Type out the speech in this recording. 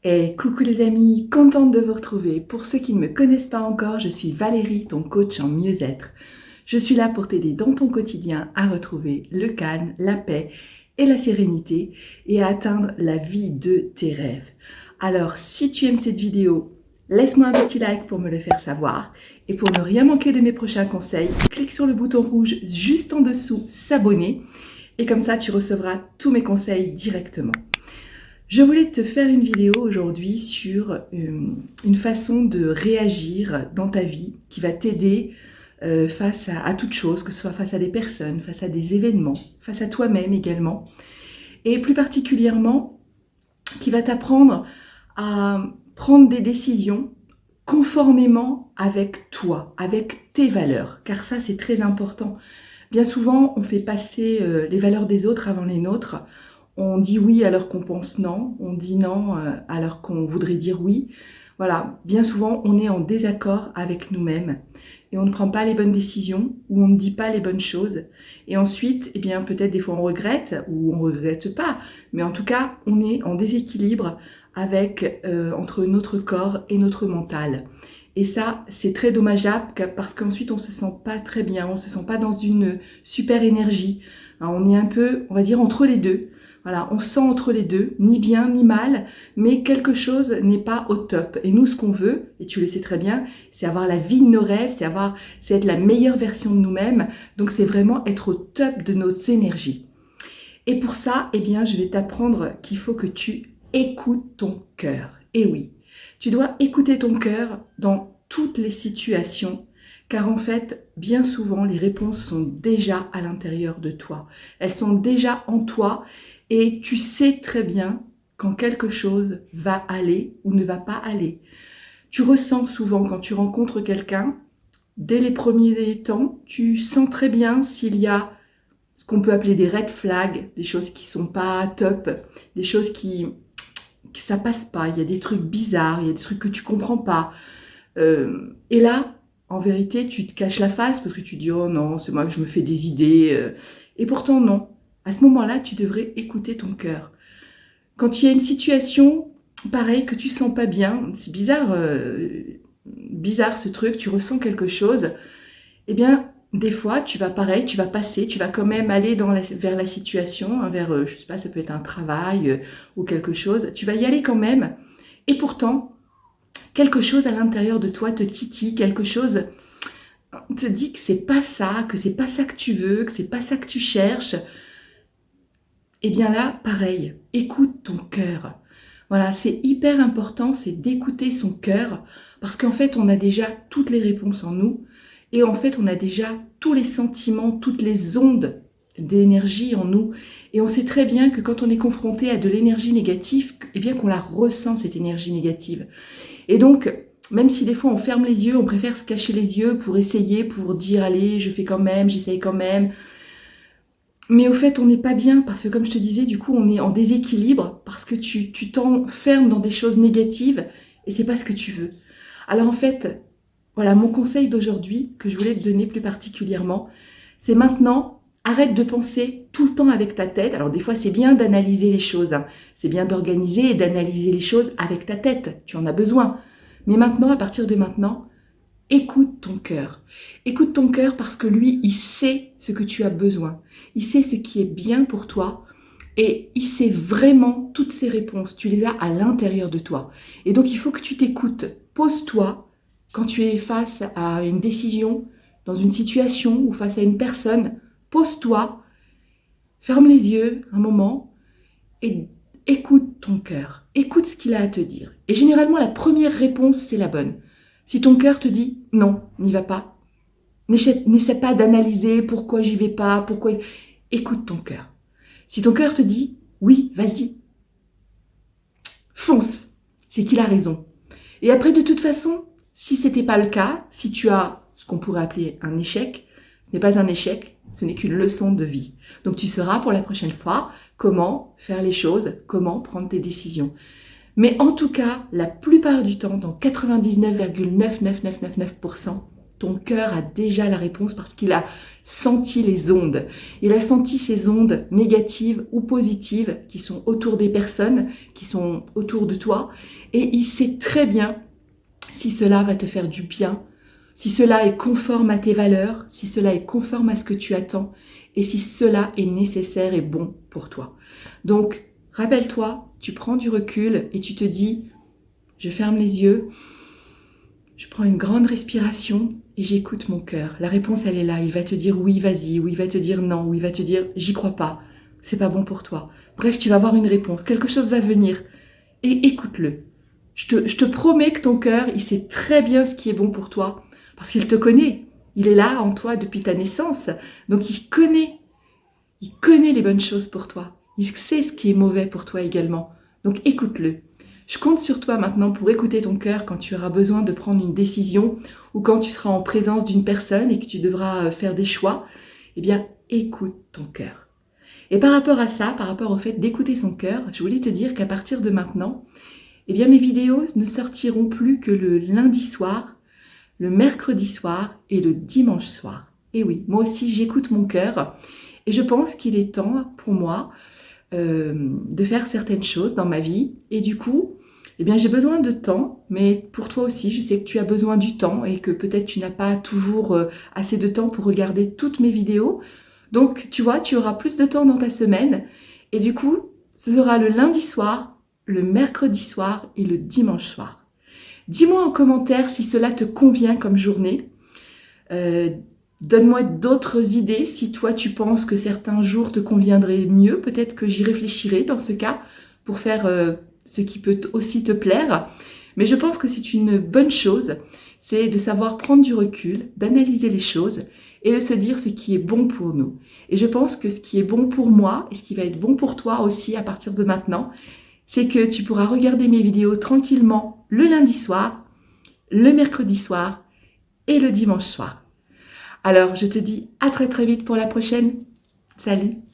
Et coucou les amis, contente de vous retrouver. Pour ceux qui ne me connaissent pas encore, je suis Valérie, ton coach en mieux-être. Je suis là pour t'aider dans ton quotidien à retrouver le calme, la paix et la sérénité et à atteindre la vie de tes rêves. Alors, si tu aimes cette vidéo, laisse-moi un petit like pour me le faire savoir. Et pour ne rien manquer de mes prochains conseils, clique sur le bouton rouge juste en dessous, s'abonner. Et comme ça, tu recevras tous mes conseils directement. Je voulais te faire une vidéo aujourd'hui sur une façon de réagir dans ta vie qui va t'aider face à toute chose, que ce soit face à des personnes, face à des événements, face à toi-même également. Et plus particulièrement, qui va t'apprendre à prendre des décisions conformément avec toi, avec tes valeurs. Car ça, c'est très important. Bien souvent, on fait passer les valeurs des autres avant les nôtres. On dit oui alors qu'on pense non, on dit non alors qu'on voudrait dire oui. Voilà, bien souvent on est en désaccord avec nous-mêmes et on ne prend pas les bonnes décisions ou on ne dit pas les bonnes choses. Et ensuite, eh bien peut-être des fois on regrette ou on regrette pas, mais en tout cas on est en déséquilibre avec entre notre corps et notre mental. Et ça, c'est très dommageable parce qu'ensuite on se sent pas très bien, on se sent pas dans une super énergie. Alors, on est un peu, on va dire, entre les deux. Voilà, on se sent entre les deux, ni bien ni mal, mais quelque chose n'est pas au top. Et nous, ce qu'on veut, et tu le sais très bien, c'est avoir la vie de nos rêves, c'est être la meilleure version de nous-mêmes. Donc, c'est vraiment être au top de nos énergies. Et pour ça, eh bien, je vais t'apprendre qu'il faut que tu écoutes ton cœur. Et oui, tu dois écouter ton cœur dans toutes les situations, car en fait, bien souvent, les réponses sont déjà à l'intérieur de toi. Elles sont déjà en toi et tu sais très bien quand quelque chose va aller ou ne va pas aller. Tu ressens souvent quand tu rencontres quelqu'un, dès les premiers temps, tu sens très bien s'il y a ce qu'on peut appeler des red flags, des choses qui sont pas top, des choses qui ça passe pas, il y a des trucs bizarres, il y a des trucs que tu comprends pas. Et là, en vérité, tu te caches la face parce que tu dis « Oh non, c'est moi que je me fais des idées. » Et pourtant, non. À ce moment-là, tu devrais écouter ton cœur. Quand il y a une situation, pareil, que tu sens pas bien, c'est bizarre, bizarre ce truc, tu ressens quelque chose, eh bien, des fois, tu vas pareil, tu vas passer, tu vas quand même aller vers la situation, hein, vers, je sais pas, ça peut être un travail ou quelque chose, tu vas y aller quand même, et pourtant, quelque chose à l'intérieur de toi te titille, quelque chose te dit que c'est pas ça que tu veux, que c'est pas ça que tu cherches. Eh bien là, pareil, écoute ton cœur. Voilà, c'est hyper important, c'est d'écouter son cœur, parce qu'en fait, on a déjà toutes les réponses en nous, et en fait, on a déjà tous les sentiments, toutes les ondes d'énergie en nous, et on sait très bien que quand on est confronté à de l'énergie négative, eh bien qu'on la ressent, cette énergie négative. Et donc, même si des fois on ferme les yeux, on préfère se cacher les yeux pour essayer, pour dire allez, je fais quand même, j'essaye quand même. Mais au fait, on n'est pas bien parce que comme je te disais, du coup, on est en déséquilibre parce que tu t'enfermes dans des choses négatives et c'est pas ce que tu veux. Alors en fait, voilà, mon conseil d'aujourd'hui que je voulais te donner plus particulièrement, c'est maintenant, arrête de penser tout le temps avec ta tête. Alors des fois, c'est bien d'analyser les choses, hein. C'est bien d'organiser et d'analyser les choses avec ta tête. Tu en as besoin. Mais maintenant, à partir de maintenant, écoute ton cœur. Écoute ton cœur parce que lui, il sait ce que tu as besoin. Il sait ce qui est bien pour toi et il sait vraiment toutes ces réponses. Tu les as à l'intérieur de toi. Et donc, il faut que tu t'écoutes. Pose-toi quand tu es face à une décision, dans une situation ou face à une personne. Pose-toi, ferme les yeux un moment et écoute ton cœur. Écoute ce qu'il a à te dire. Et généralement, la première réponse, c'est la bonne. Si ton cœur te dit « non, n'y va pas », n'essaie pas d'analyser pourquoi j'y vais pas, pourquoi... Écoute ton cœur. Si ton cœur te dit « oui, vas-y », fonce, c'est qu'il a raison. Et après, de toute façon, si ce n'était pas le cas, si tu as ce qu'on pourrait appeler un échec, ce n'est pas un échec, ce n'est qu'une leçon de vie. Donc tu sauras pour la prochaine fois comment faire les choses, comment prendre tes décisions. Mais en tout cas, la plupart du temps, dans 99,99999%, ton cœur a déjà la réponse parce qu'il a senti les ondes. Il a senti ces ondes négatives ou positives qui sont autour des personnes, qui sont autour de toi. Et il sait très bien si cela va te faire du bien, si cela est conforme à tes valeurs, si cela est conforme à ce que tu attends et si cela est nécessaire et bon pour toi. Donc, rappelle-toi, tu prends du recul et tu te dis, je ferme les yeux, je prends une grande respiration et j'écoute mon cœur. La réponse, elle est là. Il va te dire oui, vas-y, ou il va te dire non, ou il va te dire j'y crois pas, c'est pas bon pour toi. Bref, tu vas avoir une réponse, quelque chose va venir et écoute-le. Je te promets que ton cœur, il sait très bien ce qui est bon pour toi parce qu'il te connaît. Il est là en toi depuis ta naissance, donc il connaît les bonnes choses pour toi. Il sait ce qui est mauvais pour toi également. Donc écoute-le. Je compte sur toi maintenant pour écouter ton cœur quand tu auras besoin de prendre une décision ou quand tu seras en présence d'une personne et que tu devras faire des choix. Eh bien, écoute ton cœur. Et par rapport à ça, par rapport au fait d'écouter son cœur, je voulais te dire qu'à partir de maintenant, eh bien, mes vidéos ne sortiront plus que le lundi soir, le mercredi soir et le dimanche soir. Et oui, moi aussi, j'écoute mon cœur et je pense qu'il est temps pour moi de faire certaines choses dans ma vie. Et du coup, eh bien, j'ai besoin de temps, mais pour toi aussi, je sais que tu as besoin du temps et que peut-être tu n'as pas toujours assez de temps pour regarder toutes mes vidéos. Donc, tu vois, tu auras plus de temps dans ta semaine. Et du coup, ce sera le lundi soir, le mercredi soir et le dimanche soir. Dis-moi en commentaire si cela te convient comme journée. Donne-moi d'autres idées si toi tu penses que certains jours te conviendraient mieux. Peut-être que j'y réfléchirai dans ce cas pour faire ce qui peut aussi te plaire. Mais je pense que c'est une bonne chose, c'est de savoir prendre du recul, d'analyser les choses et de se dire ce qui est bon pour nous. Et je pense que ce qui est bon pour moi et ce qui va être bon pour toi aussi à partir de maintenant, c'est que tu pourras regarder mes vidéos tranquillement le lundi soir, le mercredi soir et le dimanche soir. Alors, je te dis à très très vite pour la prochaine. Salut!